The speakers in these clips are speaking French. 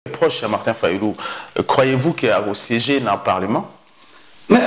Proche à Martin Fayulu, croyez-vous qu'il a siégé dans le Parlement? Mais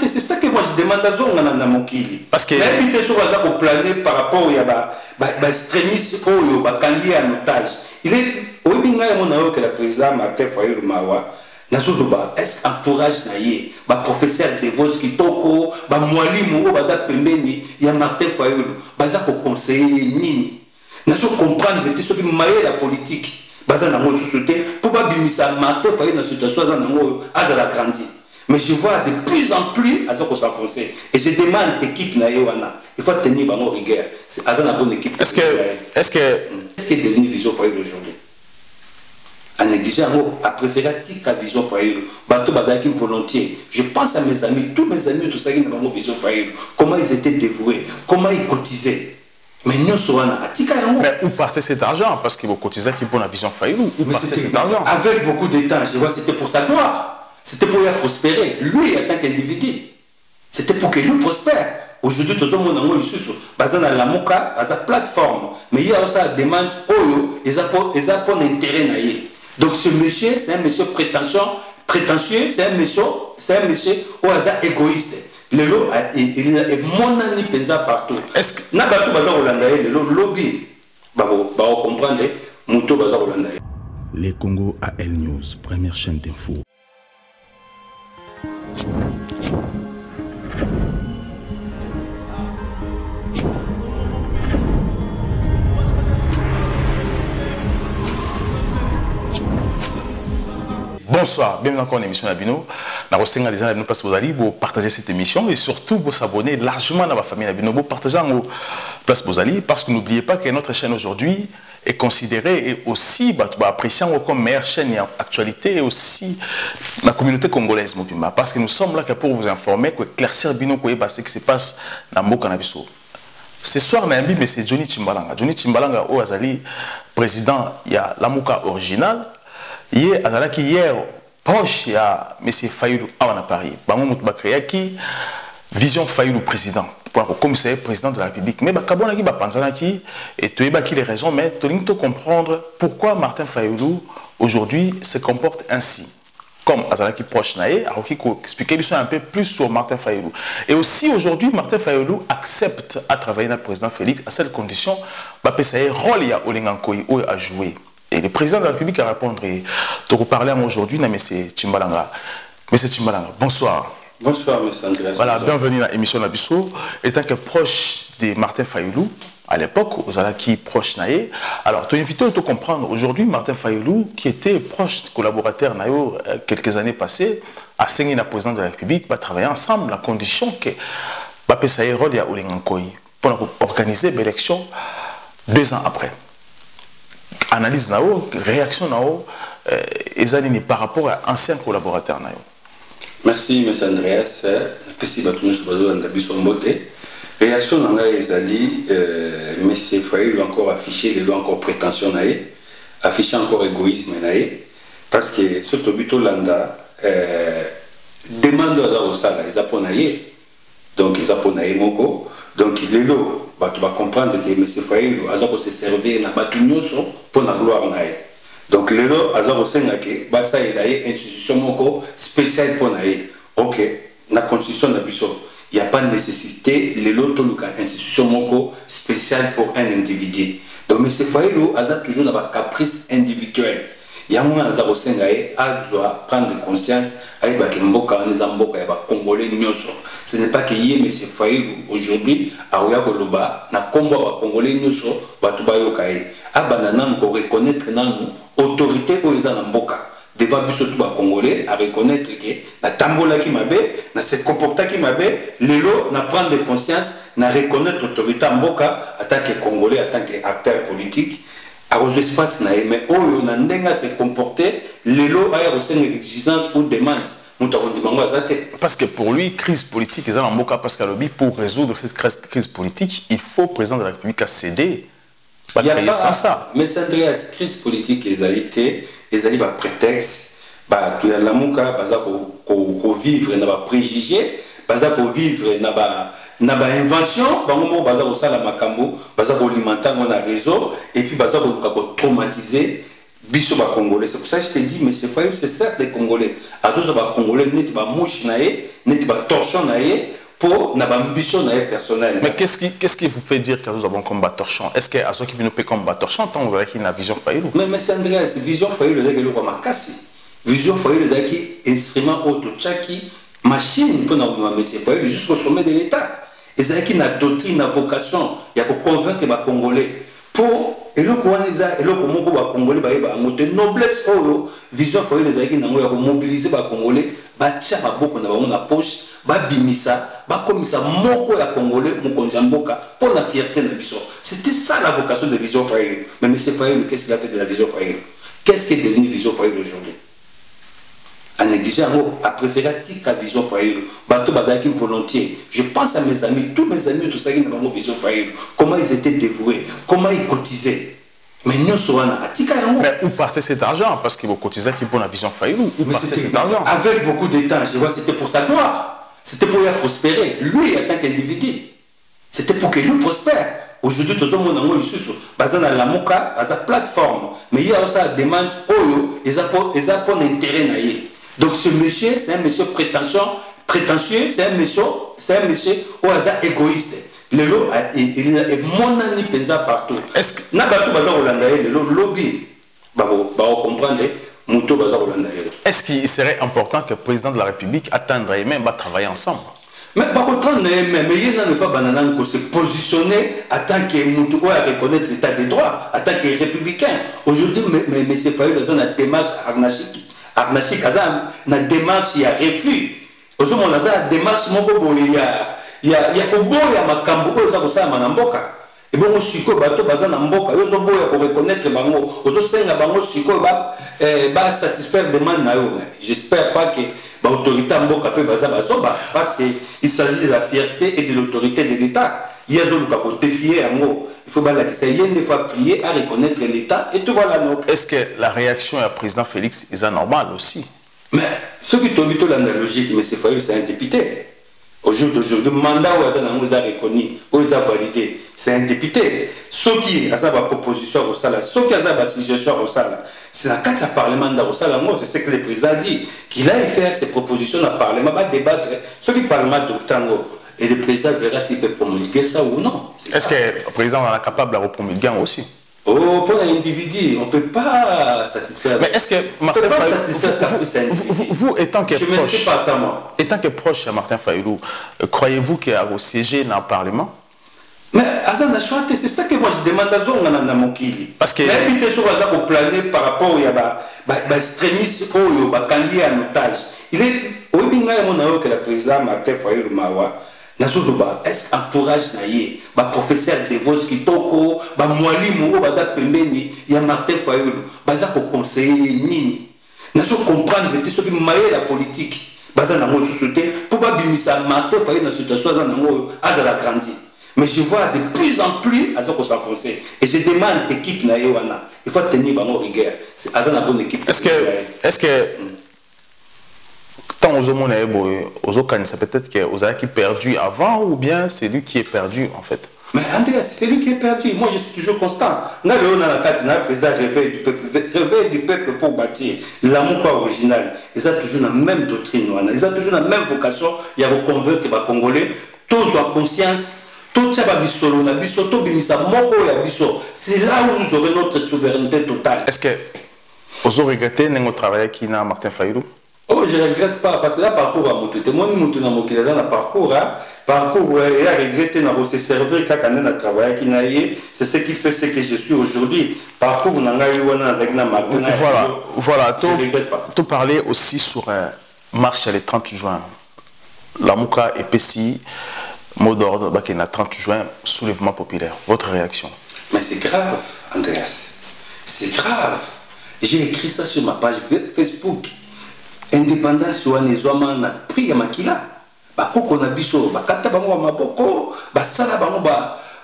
c'est ça que moi je demande à Zonga Mokili. Parce que l'habité sur la plané par rapport à extrémistes ou candidat en otage. Il est au binga mon avis que le président Martin Fayulu Mawa Nazodoba est entourage naïe, professeur de vos qui toko, mwalimu baza pembeni ya Martin Fayulu, baza ko conseiller nini. Nazo comprendre que ce qui maille la politique. Baza na mo société pour pas bimisa Martin Fayulu dans situation za nango azala grandi. Mais je vois de plus en plus Azoko s'enfoncer. Et je demande équipe Naïwana, il faut tenir bango rigueur. C'est Azana bonne équipe. Est-ce que est devenu Vision Fayulu aujourd'hui? En négligeant, à préférer Tika Vision Fayulu, Bato Bazaki volontiers. Je pense à mes amis, tous mes amis, tout ça qui n'ont pas Vision Fayulu, comment ils étaient dévoués, comment ils cotisaient. Mais nous sommes à Tika Yango. Mais où partait cet argent? Parce qu'ils vont cotiser qui pour la Vision Fayulu. Où partait cet argent? Avec beaucoup de temps, je vois, c'était pour sa gloire. C'était pour y prospérer, lui en tant qu'individu. C'était pour que lui prospère. Aujourd'hui, tout le monde a la Lamoka, à sa plateforme. Mais il y a aussi la demande, ils ont pas d'intérêt. Donc ce monsieur, c'est un monsieur prétentieux, c'est un monsieur au hasard égoïste. Il est mon ami pensa partout. Est-ce que n'a pas tout bazar hollandais, le lobby, comprendre, Mouto bazar hollandais. Les Congo AL News, première chaîne d'info. Bonsoir, bienvenue encore à l'émission Nabino. Nous allons partager cette émission et surtout vous abonner largement à la famille Nabino. Vous partagez parce que n'oubliez pas que notre chaîne aujourd'hui est considérée et aussi appréciée comme meilleure chaîne d'actualité et aussi la communauté congolaise. Parce que nous sommes là pour vous informer, pour éclaircir ce qui se passe dans le Canabiso. Ce soir, c'est Johnny Timbalanga. Johnny Timbalanga, président de Lamuka original. Hier, proche à M. Fayulu à Paris, Bango qui vision Fayulu président, comme c'est président de la République. Mais Kabonaki Panzanaki et tu as les raisons, mais tu dois comprendre pourquoi Martin Fayulu aujourd'hui se comporte ainsi. Comme Azalaki proche Naé, alors qu'il faut expliquer un peu plus sur Martin Fayulu. Et aussi aujourd'hui, Martin Fayulu accepte à travailler avec le président Félix à cette condition, c'est un rôle à jouer. Et le président de la République a répondu. Donc, vous parlez aujourd'hui à M. Timbalanga. M. Timbalanga, bonsoir. Bonsoir, M. Andreas. Voilà, bienvenue à l'émission Nabiso. Étant que proche de Martin Fayulu, à l'époque, aux Alaki proche Naé. Alors, tu invites à comprendre aujourd'hui, Martin Fayulu, qui était proche collaborateur Nayo quelques années passées, a signé la présidente de la République, va travailler ensemble, la condition que va passer un rôle à Olingankoi pour organiser l'élection 2 ans après. Analyse nao, réaction nao, par rapport à anciens collaborateurs nao. Merci M. Andreas. Réaction nao ezali, M. Fayulu encore affiché, les lois encore prétention naé, affiché encore égoïsme naé, parce que ce tobito landa demande à la osala, ils aponaye, donc ils aponaye moko, donc il est là. Tu vas comprendre que M. Fayulu a se servir na batunyoso pour la gloire. Donc, le lot a que basa il a une institution spéciale pour naïe. Ok, la constitution n'a plus il n'y a pas de nécessité, le lot a une institution spéciale pour un individu. Donc, M. Fayulu a toujours la caprice individuelle. Il y a un moment où prendre conscience avec Mboka, Congolais. Ce n'est pas que M. Fayulu aujourd'hui, à Ouya-Koloba, na combat Congolais, Batubayokaye. Abananam pour reconnaître l'autorité aux Mboka. Devant tout Congolais, à reconnaître que la tambola qui m'avait, na se comporta qui m'avait, l'élo na prendre conscience, na reconnaître l'autorité Mboka en tant que Congolais, en tant qu'acteur politique. À aux espaces mais on a se comporter les lots à une exigence ou demande. Parce que pour lui, crise politique, ils ont un mot parce qu'à l'objet pour résoudre cette crise politique, il faut le président de la République à céder. Il n'y a pas ça. Mais c'est Andreas, crise politique, les alités, les alliés prétexte, tu as la mouka, pour vivre dans les préjugés, pour vivre dans na invention bango baza ko sala makambo baza ko alimenter mon réseau et puis baza ko traumatiser biso ba Congolais. C'est pour ça que je te dis, mais c'est Fayulu, c'est certes des Congolais. À tous les Congolais, n'est pas mouche naé, n'est pas torchon naé, pour n'a pas ambition naé personnelle. Mais qu'est-ce qui vous fait dire que nous avons combat torchon? Est-ce que Azo qui nous peut combattre torchon tant vous voyez qu'il a vision Fayulu? Mais c'est Andreas, vision Fayulu, le gars le roi Makassi. Vision Fayulu, le gars qui instrument auto tchaki, machine pour nous mais c'est Fayulu jusqu'au sommet de l'État. Et c'est qui n'a doctrine, n'a vocation, il y a pour convaincre les Congolais. Pour et le Kouaniza et le Komoko ba Congolais ba yeba ngote noblesse oyo vision foyer les aïki nango ya mobiliser ba Congolais ba tia ba boko na ba na poche ba bimisa ba komisa moko ya Congolais mokonzi mboka pour la fierté na biso. C'était ça la vocation de vision foyer. Mais M. Fayulu, qu'est-ce qu'il a fait de la vision foyer? Qu'est-ce qui est devenu vision foyer aujourd'hui? En négligeant, à préférer la vision Fayulu. Bateau Bazaki volontiers. Je pense à mes amis, tous mes amis, tout ça qui n'ont pas vision Fayulu. Comment ils étaient dévoués, comment ils cotisaient. Mais nous sommes à Tika. Mais où partait cet argent? Parce qu'ils vont cotiser qui pour la vision Fayulu. Où partait cet argent? Avec beaucoup de temps, je vois, c'était pour sa gloire. C'était pour y prospérer. Lui, en tant qu'individu. C'était pour que lui prospère. Aujourd'hui, tout le monde a la Moka, à sa plateforme. Mais il y a aussi la demande, ils ont pas d'intérêt. Donc ce monsieur, c'est un monsieur prétentieux, c'est un monsieur au hasard égoïste. Le lot il est mon ami pensa partout. Est-ce que n'a pas tout bazar hollandais le lobby comprendre muto bazar hollandais. Est-ce qu'il serait important que le président de la République attendre et même travailler ensemble? Mais par contre, mais il y a une fois banane se positionner en tant que muto à reconnaître l'état des droits, en tant que républicain. Aujourd'hui, mais c'est Fayulu dans une démarche arnachique. Arnachique, dans une démarche, il y a refus. Aujourd'hui, on a une démarche, il y a makambo, il y a manamboka. Et bon, siko bato baza na mboka, yo zo boya pour reconnaître bango, ozo senga bango siko ba satisfaire demande na yo. J'espère pas que l'autorité mboka peut baza bazoba parce qu'il s'agit de la fierté et de l'autorité de l'État. Il y a zo luka pour défier yango. Il faut que ça y ait une fois prier à reconnaître l'État et tout voilà. Est-ce que la réaction du président Félix est normale aussi? Mais ce qui est plutôt l'analogie qui me s'est fait, c'est un député. Au jour d'aujourd'hui, le mandat où ils ont reconnu, où ils ont validé, c'est un député. Ceux qui ont la proposition au salaire, ceux qui ont la situation au salaire, c'est dans le Parlement au salaire, c'est ce que le président dit, qu'il aille faire ses propositions dans le Parlement, va débattre, ceux qui parlent d'Octango. Et le président verra s'il peut promulguer ça ou non. Est-ce que le président est capable de promulguer aussi? Oh, pour l'individu, on ne peut pas satisfaire. Mais est-ce que Martin Fayulu, vous étant que proche, je ne m'explique pas ça, moi. Étant que proche de Martin Fayulu, croyez-vous qu'il a siégé dans le Parlement? Mais c'est ça que moi je demande à Zonga. Parce que l'invité sur la planer par rapport aux extrémistes qui sont en otage. Il est au Binga que le président Martin Fayulu Mawa. Est-ce entourage naïe, professeur de vos qui toko, mwalimu ou baza pembeni, ya Martin Fayulu, baza ko conseiller nini. Naso comprendre que ce qui maille la politique, baza na mo société pour pas bimisa Martin Fayulu dans cette situation na mo azala grandi. Mais je vois de plus en plus azako s'enfoncer et je demande équipe na yewana, il faut tenir bango rigueur. C'est azana bonne équipe. Est-ce que tant aux hommes c'est peut-être que vous avez perdu avant ou bien c'est lui qui est perdu en fait? Mais André, c'est lui qui est perdu. Moi je suis toujours constant. On a le président réveil du peuple pour bâtir l'amour original. Ils ont toujours la même doctrine, ils ont toujours la même vocation. Il y a vos convaincre les Congolais, tous ont conscience. C'est là où nous aurons notre souveraineté totale. Est-ce que vous avez regretté notre travail avec Martin Fayulu? Oh, je ne regrette pas, parce que là, parcours à Moutou. Moi, je suis dans le parcours, et à regretter, c'est servir quand on a travaillé avec Naïe, c'est ce qui fait ce que je suis aujourd'hui. Parcours, on a eu avec Martin. Voilà, tout parler aussi sur marche le 30 juin. La Mouka et Pessi, mot d'ordre, le 30 juin, soulèvement populaire. Votre réaction? Mais c'est grave, Andreas. C'est grave. J'ai écrit ça sur ma page Facebook. Indépendance ou anezwama na prix ya makila bakoko na biso bakata bango maboko basala bango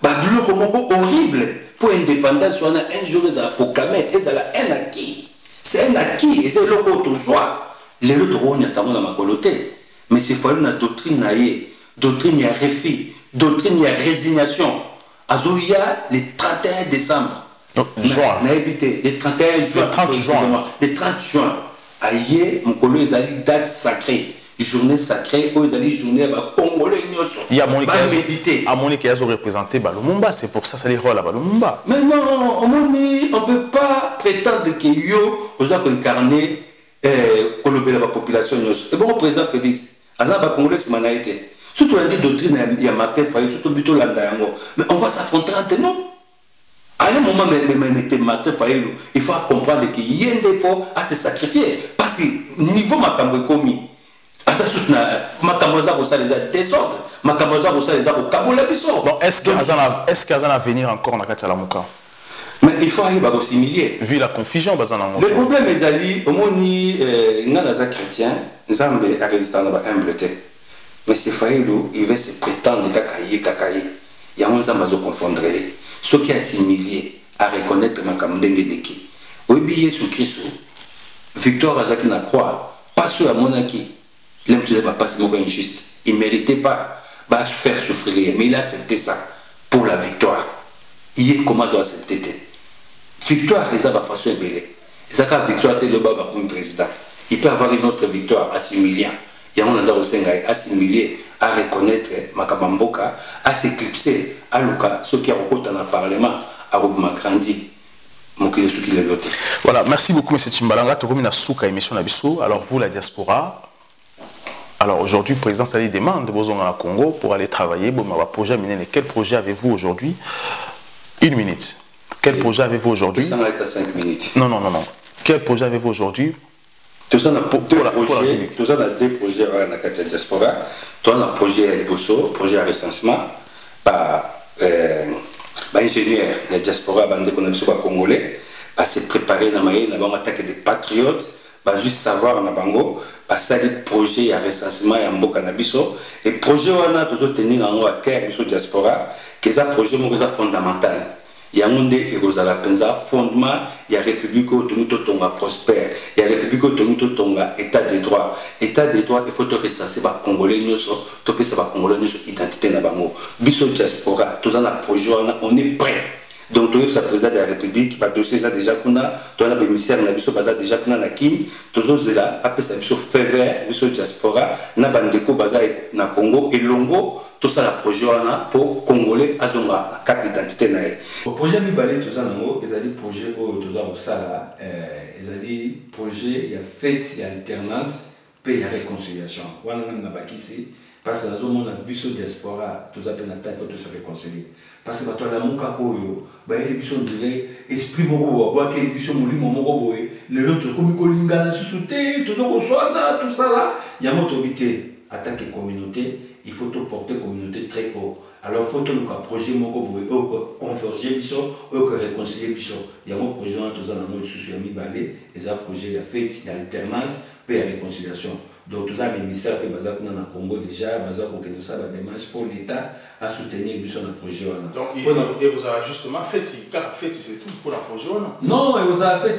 biloko moko horrible pour indépendance on a un jour ils ont proclamé ils ont un acquis c'est un acquis et c'est le côté soit les autres on y a tango na makoloté mais c'est fallu na doctrine naie doctrine ya refus doctrine ya résignation azoya le 31 décembre Juin. Des 31 juin. Des 30 juin. Des 30 juin. Aïe, mon collègue, ils allaient date sacrée. Journée sacrée, ils allaient journée congolais. Il y a Monique qui a représenté Lumumba, c'est pour ça que ça les rôle à Lumumba. Mais non, on ne peut pas prétendre que yo, vous avez incarné la population. Et bon, le président Félix, Azaba Congolais, c'est manaïté. Surtout la doctrine, il y a Martin Fayot, surtout plutôt l'Andayango. Mais on va s'affronter entre nous. À un moment, Martin Fayot, il faut comprendre qu'il y a des fois à se sacrifier. Parce que niveau Makambo commis, Makamboza Rosa les a désordre. Makamboza Rosa les a au Kaboula Bissot. Bon, est-ce qu'Azan va venir encore dans la Mouka? Mais il faut arriver à s'humilier. Vu la confusion, le problème est ali, au moins ni un chrétien, Zambé a résisté à humble. Mais c'est Faïlo, il veut se prétendre kakaye. Il y a un Zamba à confondre. Ceux qui a assimilé à reconnaître Makamdengedeki. Au billet sous Christ, Victor Azaki n'a croix, pas sur la monarchie. L'homme ne va pas se moquer injuste. Il ne méritait pas de se faire souffrir, mais il a accepté ça pour la victoire. Il est comment doit accepter. Victoire, c'est la façon belle. C'est la victoire de l'Obama comme président. Il peut avoir une autre victoire à 6 millions. Il y a un autre à 6 milliers à reconnaître Makamamboka, à s'éclipser, à Luka, ceux qui ont rencontré dans le Parlement, à Robma Grandi. Voilà, merci beaucoup, M. Timbalanga. Alors, vous, la diaspora, alors aujourd'hui, le président Sali demande au Congo pour aller travailler. Bon, projet, quel projet avez-vous aujourd'hui? 1 minute. Quel projet avez-vous aujourd'hui? Ça va être à 5 minutes. Non. Quel projet avez-vous aujourd'hui? Tout ça, on a deux projets à la diaspora. Tout on a un projet à Ebosso, projet à recensement, par ingénieur, la diaspora, qu'on a besoin de Congolais, à se préparer dans la attaque des patriotes, juste savoir en Abango, ça des projets à recensement et en Bokanabiso. Et projet on a toujours tenir en haut à terre, la diaspora, qui est un projet fondamental. Il y a un monde et Rosala Penza, fondement, il y a République Otomuto Tonga prospère, il y a République Otomuto Tonga, État de droit. État de droit, il faut te recenser par Congolais, nous sommes, topé ça par Congolais, nous sommes identité Nabango. Biso diaspora, tous en a projet, on est prêt. Donc, tu es le président de la République, qui va dossier ça déjà, tu as le ministère, tu as déjà la Kim, tu as là, après ça, biso février, biso diaspora, na bandeko baza na Congo et Longo. Tout ça, le projet pour Congolais, à la carte d'identité. Le projet Mibalé, tout ça, ils ont dit projet pour tout ça, ils ont dit projet, il y a fait, il y a alternance, puis il y a réconciliation. On a ici, parce que nous avons un diaspora, tout ça, il faut se réconcilier. Parce que la Mouka Oyo, il y a des dirait, esprit Moro, il y a des gens qui ont les autres, comme Kolinga, tout ça là, il y a notre habité, attaque communauté. Il faut porter la communauté très haut. Alors, il faut que le projet soit converger, réconcilier. Il y a un projet qui est un projet de fait, il y a alternance, puis il y a réconciliation. Donc, tout ça, les ministères qui sont dans le Congo déjà, ils ont des démarches pour l'État à soutenir le projet. Donc, et vous avez justement fait, c'est tout pour le projet? Non, vous avez fait,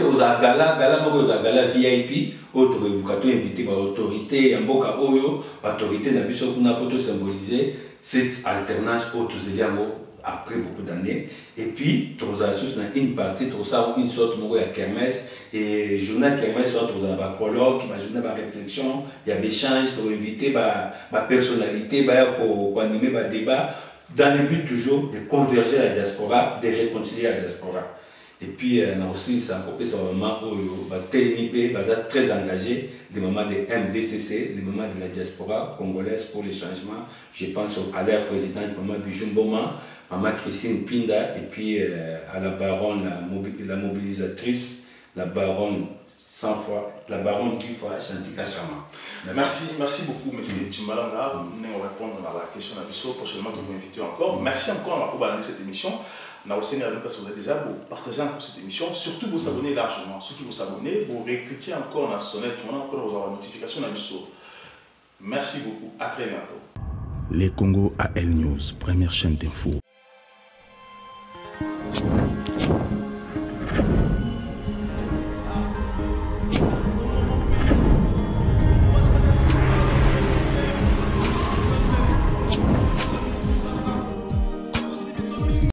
vous avez gala VIP, autre invité par l'autorité, l'autorité n'a pas symboliser cette alternance après beaucoup d'années. Et puis, tu as une partie, tu as une sorte de kermesse. Et journée kermesse, tu as un colloque, une journée de réflexion, il y a des échanges, tu as invité ma personnalité, pour animer des débats, dans le but toujours de converger la diaspora, de réconcilier la diaspora. Et puis, on a aussi un moment où très engagé, les moments de MDCC, les moments de la diaspora congolaise pour les changements. Je pense à l'air président, Maman Bijumboma, Maman Christine Pinda, et puis à la baronne, la mobilisatrice, la baronne 100 fois, la baronne qui fois Chantika Chama. Merci beaucoup, M. Timbalanga. Nous allons répondre à la question d'Abisso. Prochainement, nous vous inviter encore. Merci encore pour balancer cette émission. Nous allons déjà pour partager encore cette émission. Surtout vous abonner largement. Ceux qui vous abonnez, vous récliquez encore dans la sonnette pour avoir la notification d'Abisso. Merci beaucoup. À très bientôt. Les Congo AL News, première chaîne d'info.